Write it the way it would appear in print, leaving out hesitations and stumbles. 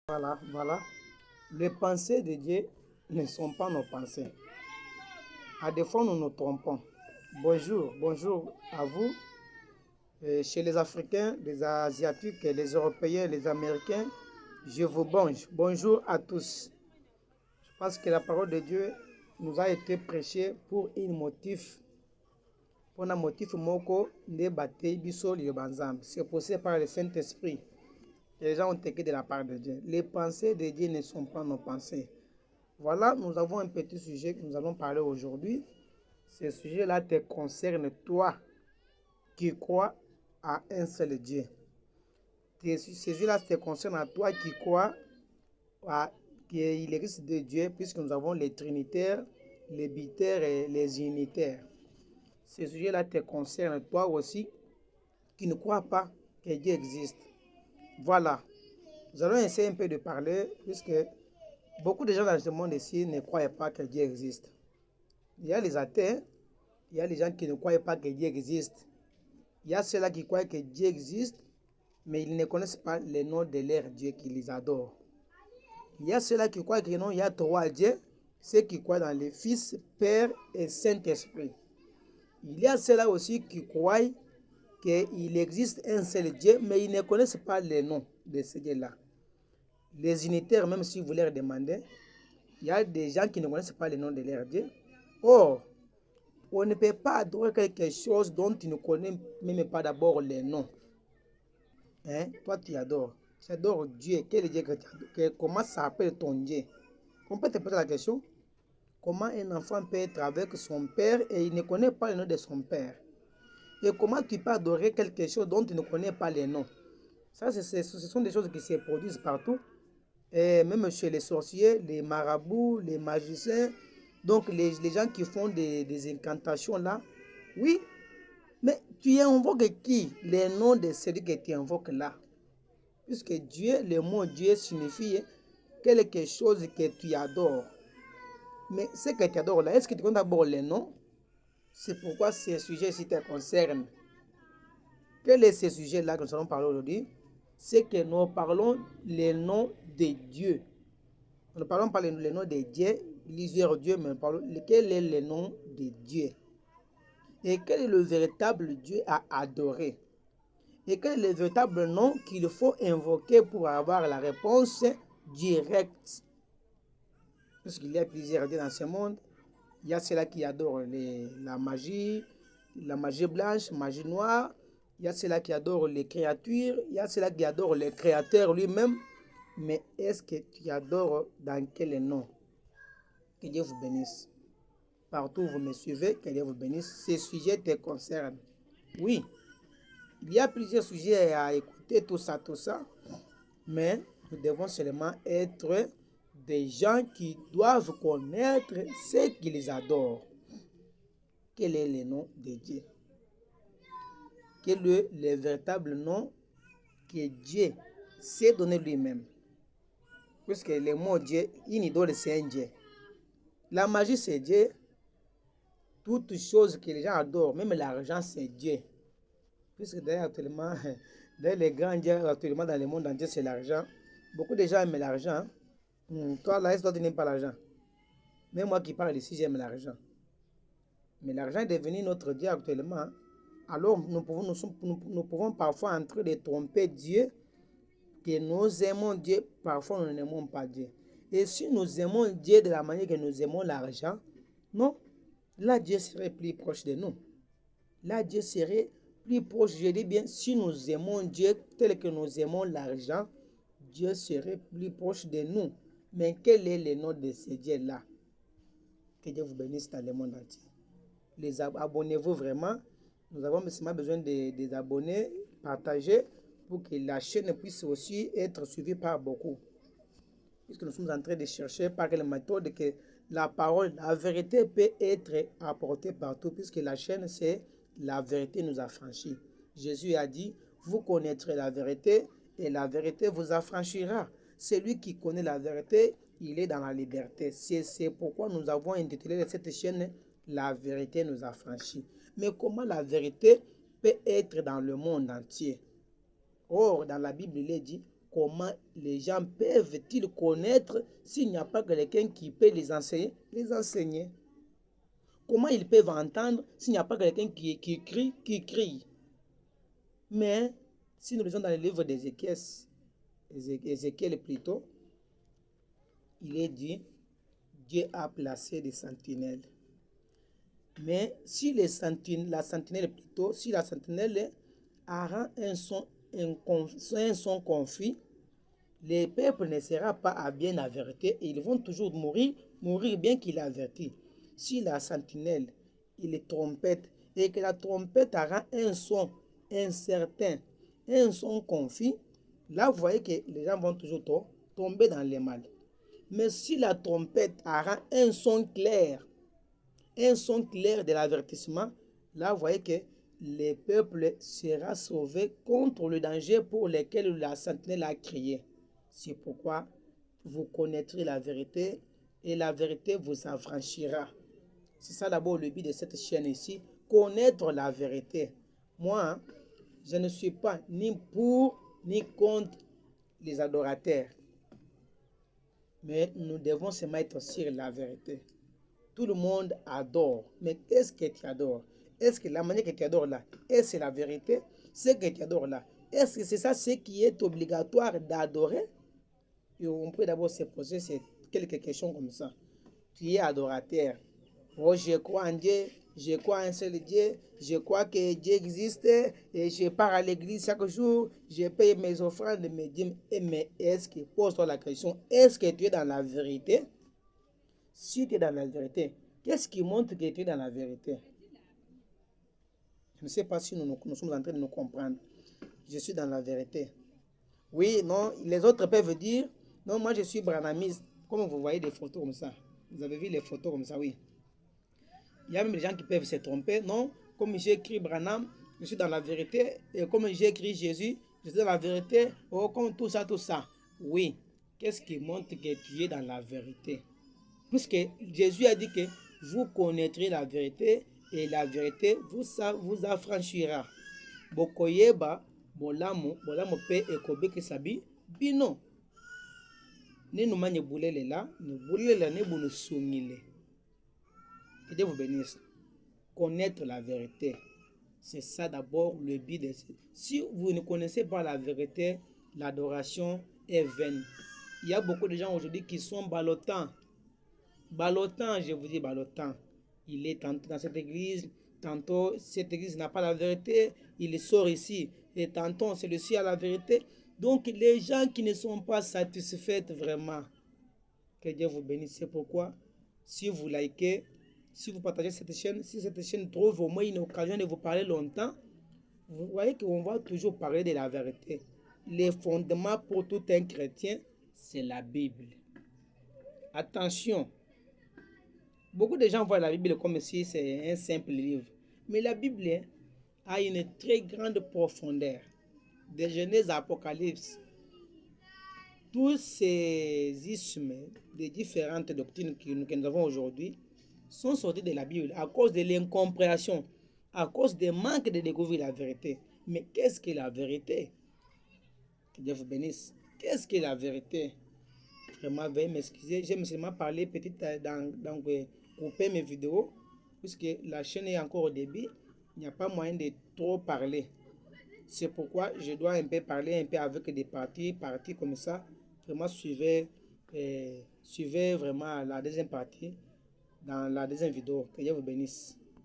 Voilà. Les pensées de Dieu ne sont pas nos pensées. À des fois, nous nous trompons. Bonjour à vous. Chez les Africains, les Asiatiques, les Européens, les Américains, je vous bonjour à tous. Je pense que la parole de Dieu nous a été prêchée pour un motif moko de bataille biso libanzam. C'est poussé par le Saint-Esprit. Les gens ont été de la part de Dieu. Les pensées de Dieu ne sont pas nos pensées. Voilà, nous avons un petit sujet que nous allons parler aujourd'hui. Ce sujet-là te concerne toi qui crois à un seul Dieu. Ce sujet-là te concerne à toi qui crois qu'il existe deux dieux, puisque nous avons les trinitaires, les bitaires et les unitaires. Ce sujet-là te concerne toi aussi qui ne crois pas que Dieu existe. Voilà. Nous allons essayer un peu de parler, puisque beaucoup de gens dans ce monde ici ne croient pas que Dieu existe. Il y a les athées, il y a les gens qui ne croient pas que Dieu existe. Il y a ceux-là qui croient que Dieu existe, mais ils ne connaissent pas le nom de leur Dieu qui les adore. Il y a ceux-là qui croient que non, il y a trois dieux, ceux qui croient dans le Fils, Père et Saint-Esprit. Il y a ceux-là aussi qui croient qu'il existe un seul Dieu, mais ils ne connaissent pas le nom de ce Dieu-là. Les unitaires, même si vous leur demandez, il y a des gens qui ne connaissent pas le nom de leur Dieu. Or, on ne peut pas adorer quelque chose dont tu ne connais même pas d'abord le nom. Hein? Toi, tu adores. Tu adores Dieu. Quel Dieu que tu adores? Comment s'appelle ton Dieu? On peut te poser la question. Comment un enfant peut être avec son père et il ne connaît pas le nom de son père? Et comment tu peux adorer quelque chose dont tu ne connais pas le nom? Ça, ce sont des choses qui se produisent partout. Et même chez les sorciers, les marabouts, les magiciens, donc les gens qui font des incantations là. Oui, mais tu invoques qui? Les noms de celui que tu invoques là. Puisque Dieu, le mot Dieu signifie quelque chose que tu adores. Mais ce que tu adores là, est-ce que tu connais d'abord les noms? C'est pourquoi ce sujet-ci te concerne. Quel est ce sujet-là que nous allons parler aujourd'hui? C'est que nous parlons les noms de Dieu. Nous ne parlons pas les noms de Dieu, plusieurs dieux, mais nous parlons quel est le nom de Dieu. Et quel est le véritable Dieu à adorer. Et quel est le véritable nom qu'il faut invoquer pour avoir la réponse directe. Parce qu'il y a plusieurs dieux dans ce monde. Il y a ceux-là qui adorent la magie blanche, magie noire. Il y a ceux-là qui adorent les créatures. Il y a ceux-là qui adorent le créateur lui-même. Mais est-ce que tu adores dans quel nom? Que Dieu vous bénisse. Partout où vous me suivez, que Dieu vous bénisse. Ces sujets te concernent. Oui, il y a plusieurs sujets à écouter, tout ça. Mais nous devons seulement être des gens qui doivent connaître ce qu'ils adorent. Quel est le nom de Dieu? Quel est le véritable nom que Dieu s'est donné lui-même? Puisque le mot Dieu, une idole, c'est un Dieu. La magie, c'est Dieu. Toutes choses que les gens adorent, même l'argent, c'est Dieu. Puisque d'ailleurs, actuellement, les grands dieux actuellement dans le monde entier, c'est l'argent. Beaucoup de gens aiment l'argent. Toi, là, est-ce que tu n'aimes pas l'argent? Même moi qui parle ici, j'aime l'argent. Mais l'argent est devenu notre Dieu actuellement. Alors, nous pouvons parfois en train de tromper Dieu, que nous aimons Dieu, parfois nous n'aimons pas Dieu. Et si nous aimons Dieu de la manière que nous aimons l'argent, non, là Dieu serait plus proche de nous. Là Dieu serait plus proche, je dis bien, si nous aimons Dieu tel que nous aimons l'argent, Dieu serait plus proche de nous. Mais quel est le nom de ce Dieu-là? Que Dieu vous bénisse dans le monde entier. Abonnez-vous vraiment. Nous avons seulement besoin des abonnés, partager pour que la chaîne puisse aussi être suivie par beaucoup. Puisque nous sommes en train de chercher par quelle méthode que la parole, la vérité peut être apportée partout, puisque la chaîne, c'est la vérité nous affranchit. Jésus a dit, vous connaîtrez la vérité et la vérité vous affranchira. Celui qui connaît la vérité, il est dans la liberté. C'est pourquoi nous avons intitulé cette chaîne La vérité nous affranchit. Mais comment la vérité peut être dans le monde entier? Or, dans la Bible, il est dit, comment les gens peuvent-ils connaître s'il n'y a pas quelqu'un qui peut les enseigner? Comment ils peuvent entendre s'il n'y a pas quelqu'un qui crie? Mais si nous lisons dans le livre d'Ézéchiel plutôt, il est dit, Dieu a placé des sentinelles. Mais si la sentinelle aura un son confus, le peuple ne sera pas bien averti et ils vont toujours mourir bien qu'il averti. Si la sentinelle, il est trompette et que la trompette aura un son incertain, un son confus, là vous voyez que les gens vont toujours tomber dans le mal. Mais si la trompette aura un son clair de l'avertissement, là vous voyez que le peuple sera sauvé contre le danger pour lequel la sentinelle a crié. C'est pourquoi vous connaîtrez la vérité et la vérité vous affranchira. C'est ça d'abord le but de cette chaîne ici, connaître la vérité. Moi, je ne suis pas ni pour ni contre les adorateurs. Mais nous devons se mettre sur la vérité. Tout le monde adore. Mais qu'est-ce que tu adores? Est-ce que la manière que tu adores là, est-ce que c'est la vérité? Ce que tu adores là, est-ce que c'est ça ce qui est obligatoire d'adorer? Et on peut d'abord se poser quelques questions comme ça. Tu es adorateur. Oh, je crois en Dieu, je crois en un seul Dieu, je crois que Dieu existe et je pars à l'église chaque jour, je paye mes offrandes, mes dîmes. Mais est-ce que, pose-toi la question, est-ce que tu es dans la vérité? Si tu es dans la vérité, qu'est-ce qui montre que tu es dans la vérité? Je ne sais pas si nous sommes en train de nous comprendre. Je suis dans la vérité. Oui, non, les autres peuvent dire, non, moi je suis branhamiste. Comme vous voyez des photos comme ça. Vous avez vu les photos comme ça, oui. Il y a même des gens qui peuvent se tromper. Non, comme j'ai écrit Branham, je suis dans la vérité. Et comme j'ai écrit Jésus, je suis dans la vérité. Oh, comme tout ça, tout ça. Oui. Qu'est-ce qui montre que tu es dans la vérité? Puisque Jésus a dit que vous connaîtrez la vérité et la vérité vous affranchira. Bokoyeba, bolamu pe ekobeke sabi, bino. Ne nous manye boulele là, ne boulele ne boulele songile. Que Dieu vous bénisse. Connaître la vérité. C'est ça d'abord le but de ce. Si vous ne connaissez pas la vérité, l'adoration est vaine. Il y a beaucoup de gens aujourd'hui qui sont ballottants. Ballottants, je vous dis ballottants. Il est tantôt dans cette église, tantôt cette église n'a pas la vérité, il sort ici. Et tantôt celui-ci a la vérité. Donc les gens qui ne sont pas satisfaits vraiment, que Dieu vous bénisse. C'est pourquoi, si vous likez, si vous partagez cette chaîne, si cette chaîne trouve au moins une occasion de vous parler longtemps, vous voyez qu'on va toujours parler de la vérité. Les fondements pour tout un chrétien, c'est la Bible. Attention, beaucoup de gens voient la Bible comme si c'est un simple livre. Mais la Bible a une très grande profondeur. De Genèse à Apocalypse, tous ces ismes de différentes doctrines que nous avons aujourd'hui sont sortis de la Bible à cause de l'incompréhension, à cause du manque de découvrir la vérité. Mais qu'est-ce que la vérité? Que Dieu vous bénisse. Qu'est-ce que la vérité? Vraiment, veuillez m'excuser. J'aime seulement parler petite dans couper mes vidéos, puisque la chaîne est encore au début. Il n'y a pas moyen de trop parler. C'est pourquoi je dois un peu parler un peu avec des parties comme ça. Vraiment, suivez vraiment la deuxième partie dans la deuxième vidéo. Que Dieu vous bénisse.